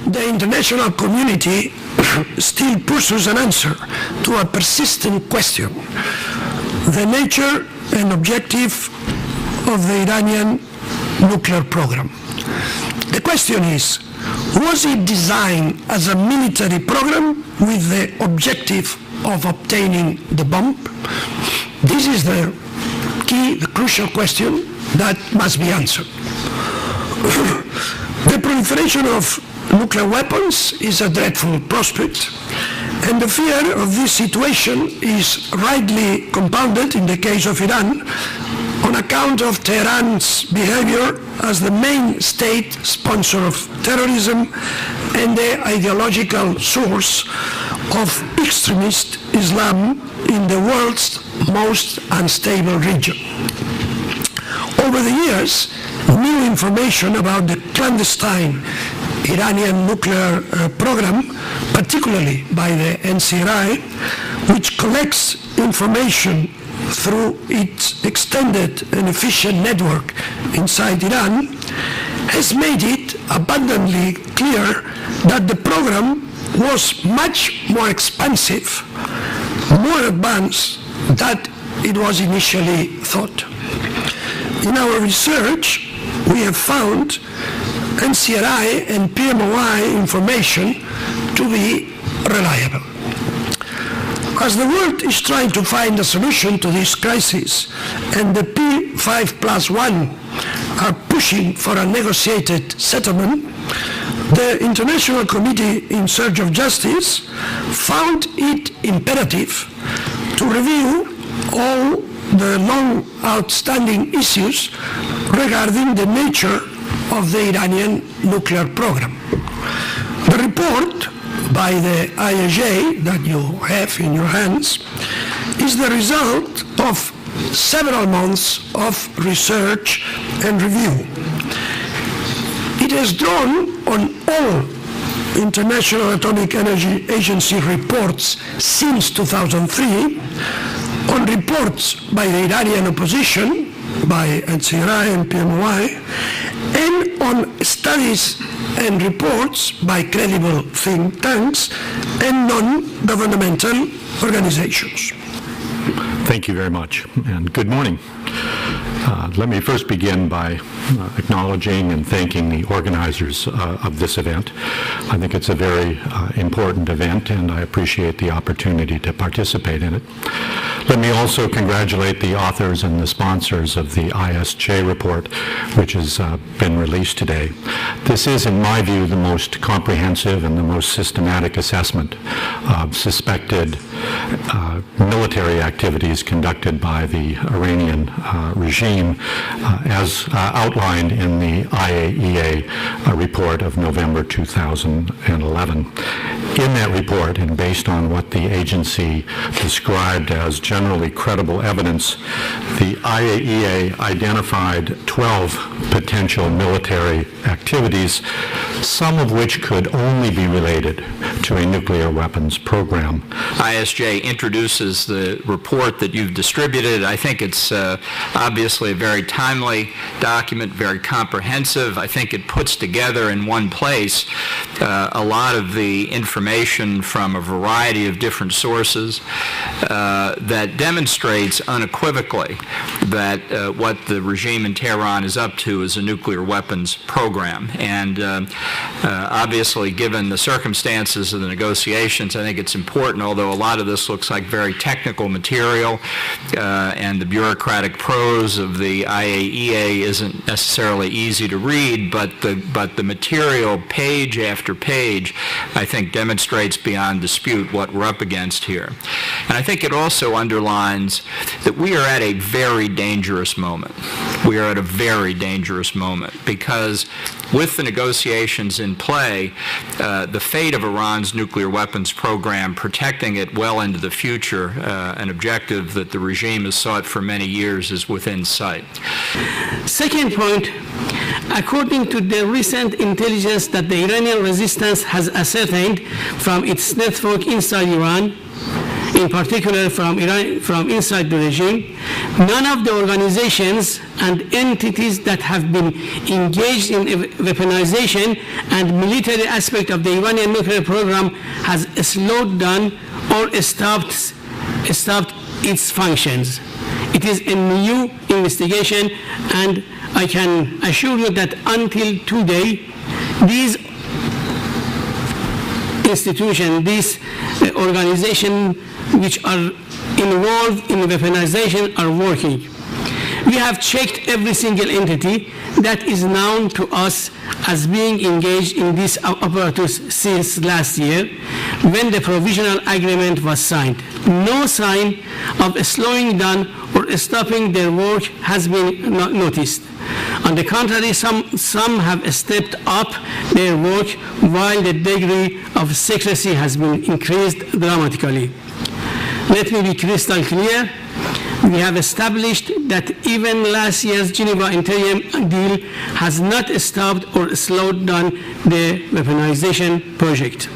the international community still pursues an answer to a persistent question: the nature and objective of the Iranian nuclear program. The question is, was it designed as a military program with the objective of obtaining the bomb? This is the key, the crucial question that must be answered. The proliferation of nuclear weapons is a dreadful prospect, and the fear of this situation is rightly compounded in the case of Iran on account of Tehran's behavior as the main state sponsor of terrorism and the ideological source of extremist Islam in the world's most unstable region. Over the years, new information about the clandestine Iranian nuclear program, particularly by the NCRI, which collects information through its extended and efficient network inside Iran, has made it abundantly clear that the program was much more expansive, more advanced than it was initially thought. In our research, we have found NCRI and PMOI information to be reliable. As the world is trying to find a solution to this crisis, and the P5+1 are pushing for a negotiated settlement, the International Committee in Search of Justice found it imperative to review all the long outstanding issues regarding the nature of the Iranian nuclear program. The report by the ISJ that you have in your hands is the result of several months of research and review. It has drawn on all International Atomic Energy Agency reports since 2003, on reports by the Iranian opposition, by NCRI and PMOI, and on studies and reports by credible think tanks and non-governmental organizations. Thank you very much, and good morning. Let me first begin by acknowledging and thanking the organizers of this event. I think it's a very important event, and I appreciate the opportunity to participate in it. Let me also congratulate the authors and the sponsors of the ISJ report, which has been released today. This is, in my view, the most comprehensive and the most systematic assessment of suspected military activities conducted by the Iranian regime as outlined in the IAEA report of November 2011. In that report, and based on what the agency described as generally credible evidence, the IAEA identified 12 potential military activities, some of which could only be related to a nuclear weapons program. ISJ introduces the report that you've distributed. I think it's obviously a very timely document, very comprehensive. I think it puts together in one place a lot of the information from a variety of different sources that demonstrates unequivocally that what the regime in Tehran is up to is a nuclear weapons program. And obviously, given the circumstances of the negotiations, I think it's important, although a lot of this looks like very technical material and the bureaucratic prose of the IAEA isn't necessarily easy to read, but the material, page after page, I think demonstrates beyond dispute what we're up against here. And I think it also underlines that we are at a very dangerous moment. We are at a very dangerous moment because with the negotiations in play, the fate of Iran's nuclear weapons program, protecting it well into the future, an objective that the regime has sought for many years, is within sight. Second point, according to the recent intelligence that the Iranian resistance has ascertained from its network inside Iran, in particular from Iran, from inside the regime. None of the organizations and entities that have been engaged in weaponization and military aspect of the Iranian nuclear program has slowed down or stopped its functions. It is a new investigation, and I can assure you that until today, these institutions, these organizations which are involved in weaponization are working. We have checked every single entity that is known to us as being engaged in this apparatus since last year when the provisional agreement was signed. No sign of slowing down or stopping their work has been noticed. On the contrary, some have stepped up their work while the degree of secrecy has been increased dramatically. Let me be crystal clear. We have established that even last year's Geneva interim deal has not stopped or slowed down the weaponization project.